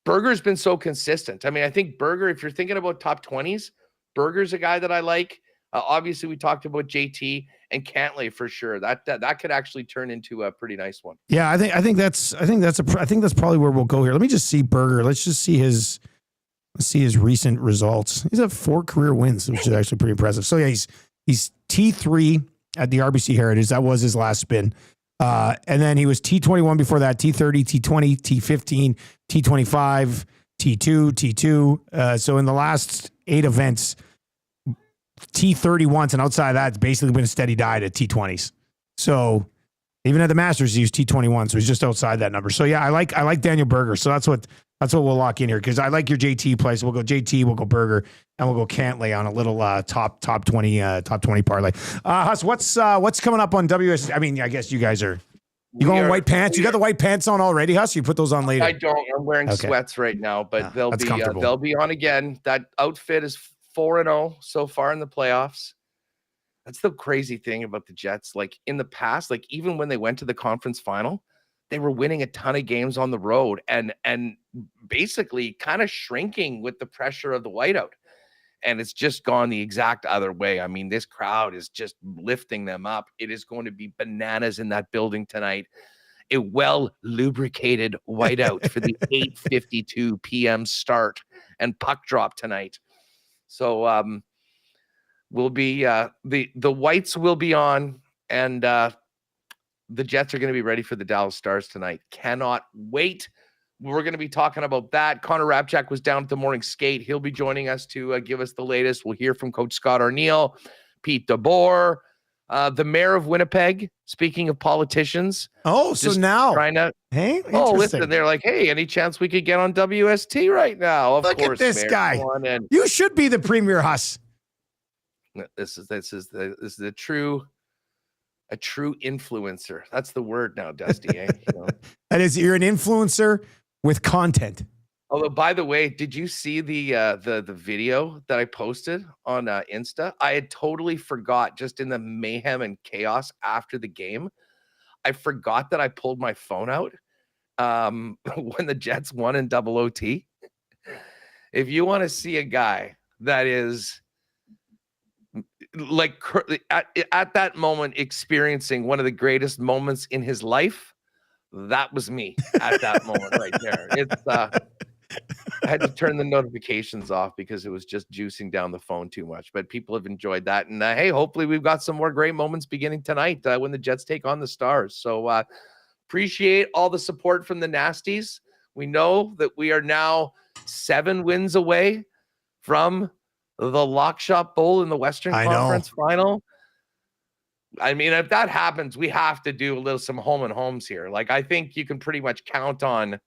Berger's been so consistent. I mean, I think Berger, if you're thinking about top 20s, Berger's a guy that I like. Obviously, we talked about JT and Cantlay for sure. That could actually turn into a pretty nice one. Yeah, I think that's probably where we'll go here. Let me just see Berger. Let's see his recent results. He's had 4 career wins, which is actually pretty impressive. So yeah, he's T3 at the RBC Heritage. That was his last spin. And then he was T21 before that, T30, T20, T15, T25, T2. So in the last 8 events, T30 once, and outside of that, it's basically been a steady diet at T20s. So even at the Masters, he used T21, so he's just outside that number. So yeah, I like Daniel Berger. So that's what we'll lock in here, because I like your JT play. So we'll go JT, we'll go Berger, and we'll go Cantlay on a little top 20 parlay. Huss, what's coming up on WS? I mean, I guess you guys are. You going white pants? You got the white pants on already, Huss? You put those on later? I don't. I'm wearing sweats right now, but they'll be on again. That outfit is 4-0 so far in the playoffs. That's the crazy thing about the Jets. Like in the past, like even when they went to the conference final, they were winning a ton of games on the road and basically kind of shrinking with the pressure of the whiteout. And it's just gone the exact other way. I mean, this crowd is just lifting them up. It is going to be bananas in that building tonight. A well-lubricated whiteout for the 8:52 p.m. start and puck drop tonight. So we'll be the whites will be on, and the Jets are going to be ready for the Dallas Stars tonight. Cannot wait. We're going to be talking about that. Connor Rabchak was down at the morning skate. He'll be joining us to give us the latest. We'll hear from Coach Scott Arniel, Pete DeBoer, the mayor of Winnipeg. Speaking of politicians. Oh, so now. Listen, they're like, hey, any chance we could get on WST right now? Of course, look at this Mayor, guy. You should be the premier, Huss. This is a true influencer. That's the word now, Dusty. That is, you're an influencer with content. Although, by the way, did you see the video that I posted on Insta? I had totally forgot, just in the mayhem and chaos after the game. I forgot that I pulled my phone out when the Jets won in double OT. If you want to see a guy that is like at that moment experiencing one of the greatest moments in his life, that was me at that moment right there. It's I had to turn the notifications off because it was just juicing down the phone too much. But people have enjoyed that. And hey, hopefully we've got some more great moments beginning tonight when the Jets take on the Stars. So appreciate all the support from the Nasties. We know that we are now 7 wins away from the Lock Shop Bowl in the Western Conference Final. I mean, if that happens, we have to do some home and homes here. Like, I think you can pretty much count on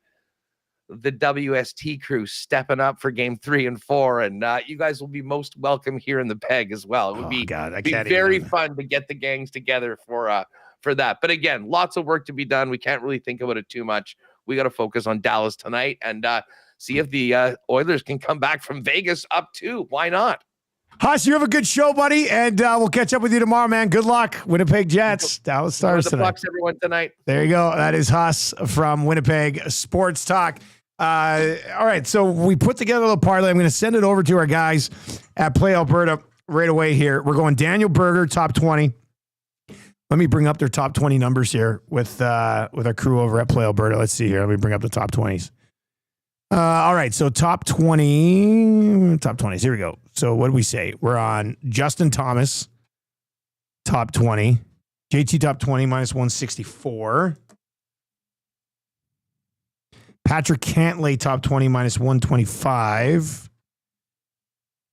the WST crew stepping up for game 3 and 4. And you guys will be most welcome here in the Peg as well. It would be very fun to get the gangs together for that. But again, lots of work to be done. We can't really think about it too much. We got to focus on Dallas tonight and see if the Oilers can come back from Vegas up too. Why not? Huss, you have a good show, buddy, and we'll catch up with you tomorrow, man. Good luck, Winnipeg Jets, Dallas Stars tonight. Bucks, everyone, tonight. There you go. That is Huss from Winnipeg Sports Talk. All right, so we put together a little parlay. I'm going to send it over to our guys at Play Alberta right away here. We're going Daniel Berger, top 20. Let me bring up their top 20 numbers here with our crew over at Play Alberta. Let's see here. Let me bring up the top 20s. All right, so top 20s. Here we go. So what do we say? We're on Justin Thomas, top 20. JT top 20, minus 164. Patrick Cantlay, top 20, minus 125.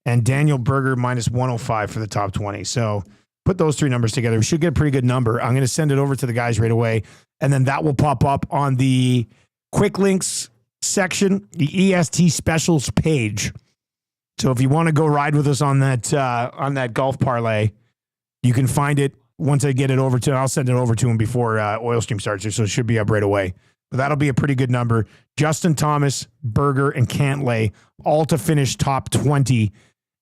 And Daniel Berger, minus 105 for the top 20. So put those 3 numbers together. We should get a pretty good number. I'm going to send it over to the guys right away. And then that will pop up on the quick links section, the EST specials page So if you want to go ride with us on that golf parlay, you can find it once I get it over to him. I'll send it over to him before Oil Stream starts, so it should be up right away. But that'll be a pretty good number. Justin Thomas, Berger, and Cantlay all to finish top 20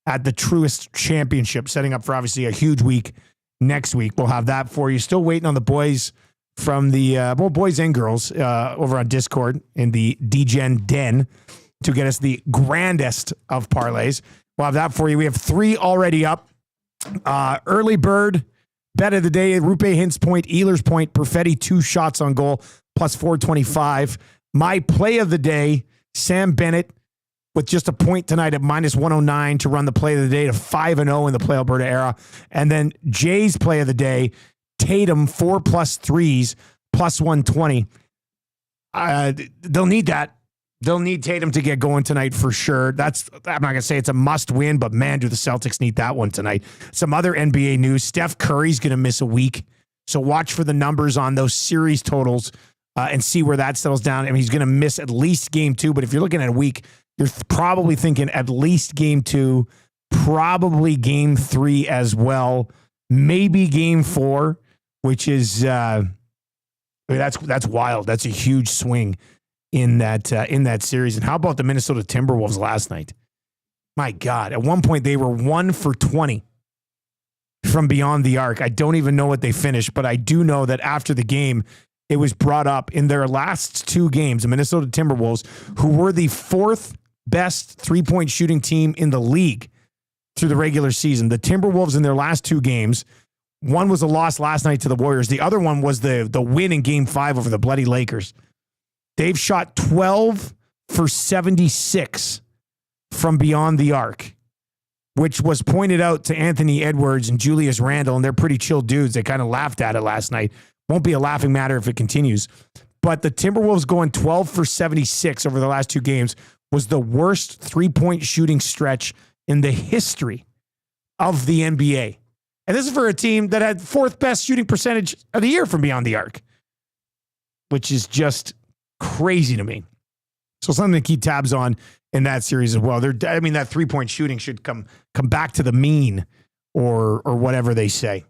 at the Truist Championship, setting up for obviously a huge week next week. We'll have that for you. Still waiting on the boys from the boys and girls over on Discord in the DGen Den to get us the grandest of parlays. We'll have that for you. We have 3 already up. Early bird, bet of the day, Rupe Hintz point, Ehlers point, Perfetti 2 shots on goal, plus 425. My play of the day, Sam Bennett with just a point tonight at minus 109 to run the play of the day to 5-0 in the Play Alberta era. And then Jay's play of the day, Tatum 4+ threes, plus 120. They'll need that. They'll need Tatum to get going tonight for sure. I'm not going to say it's a must win, but man, do the Celtics need that one tonight. Some other NBA news. Steph Curry's going to miss a week. So watch for the numbers on those series totals and see where that settles down. I mean, he's going to miss at least game 2, but if you're looking at a week, you're probably thinking at least game 2, probably game 3 as well, maybe game 4, which is that's wild. That's a huge swing in that series. And how about the Minnesota Timberwolves last night? My God, at one point they were 1 for 20 from beyond the arc. I don't even know what they finished, but I do know that after the game, it was brought up in their last 2 games, the Minnesota Timberwolves, who were the 4th best 3-point shooting team in the league through the regular season. The Timberwolves in their last 2 games, one was a loss last night to the Warriors. The other one was the win in game 5 over the bloody Lakers. They've shot 12 for 76 from beyond the arc, which was pointed out to Anthony Edwards and Julius Randle, and they're pretty chill dudes. They kind of laughed at it last night. Won't be a laughing matter if it continues. But the Timberwolves going 12 for 76 over the last 2 games was the worst 3-point shooting stretch in the history of the NBA. And this is for a team that had 4th best shooting percentage of the year from beyond the arc, which is just crazy to me. So something to keep tabs on in that series as well. That 3-point shooting should come back to the mean or whatever they say.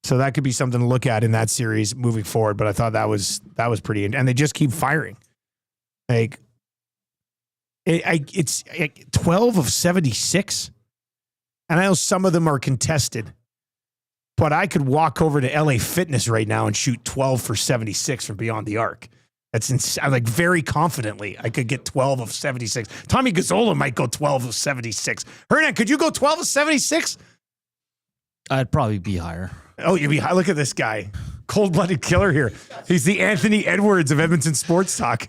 So that could be something to look at in that series moving forward. But I thought that was pretty, and they just keep firing. Like it's 12 of 76, and I know some of them are contested. But I could walk over to LA Fitness right now and shoot 12 for 76 from beyond the arc. That's insane. Like very confidently, I could get 12 of 76. Tommy Gazzola might go 12 of 76. Hernan, could you go 12 of 76? I'd probably be higher. Oh, you'd be high. Look at this guy. Cold-blooded killer here. He's the Anthony Edwards of Edmonton Sports Talk.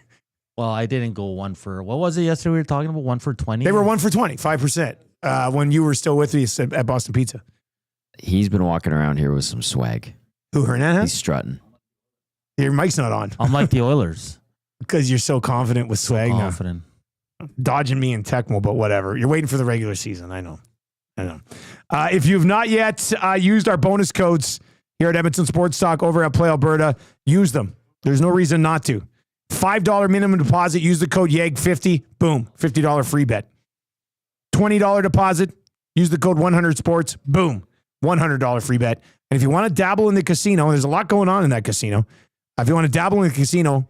Well, I didn't go 1 for, what was it yesterday we were talking about? 1 for 20? They were 1 for 20, 5%, when you were still with me at Boston Pizza. He's been walking around here with some swag. Who, Hernan has? He's strutting. Your mic's not on. I'm like the Oilers. Because you're so confident with swag now. Confident. Dodging me in Tecmo, but whatever. You're waiting for the regular season. I know. If you've not yet used our bonus codes here at Edmonton Sports Talk over at Play Alberta, use them. There's no reason not to. $5 minimum deposit. Use the code YAG50. Boom. $50 free bet. $20 deposit. Use the code 100sports. Boom. $100 free bet. And if you want to dabble in the casino, there's a lot going on in that casino. If you want to dabble in the casino,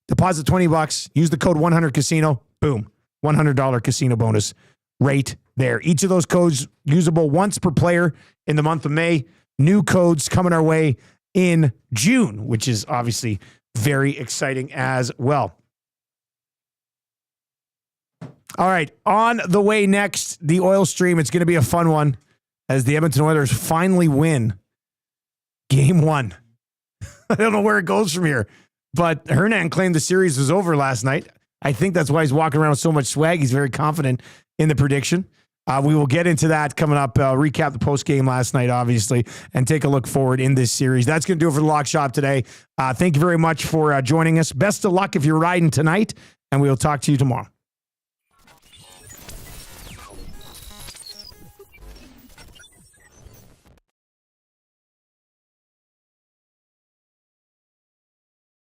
deposit $20. Use the code 100casino. Boom. $100 casino bonus right there. Each of those codes usable once per player in the month of May. New codes coming our way in June, which is obviously very exciting as well. All right. On the way next, the oil stream. It's going to be a fun one as the Edmonton Oilers finally win game 1. I don't know where it goes from here, but Hernan claimed the series was over last night. I think that's why he's walking around with so much swag. He's very confident in the prediction. We will get into that coming up. Recap the post game last night, obviously, and take a look forward in this series. That's going to do it for the Lock Shop today. Thank you very much for joining us. Best of luck if you're riding tonight, and we'll talk to you tomorrow.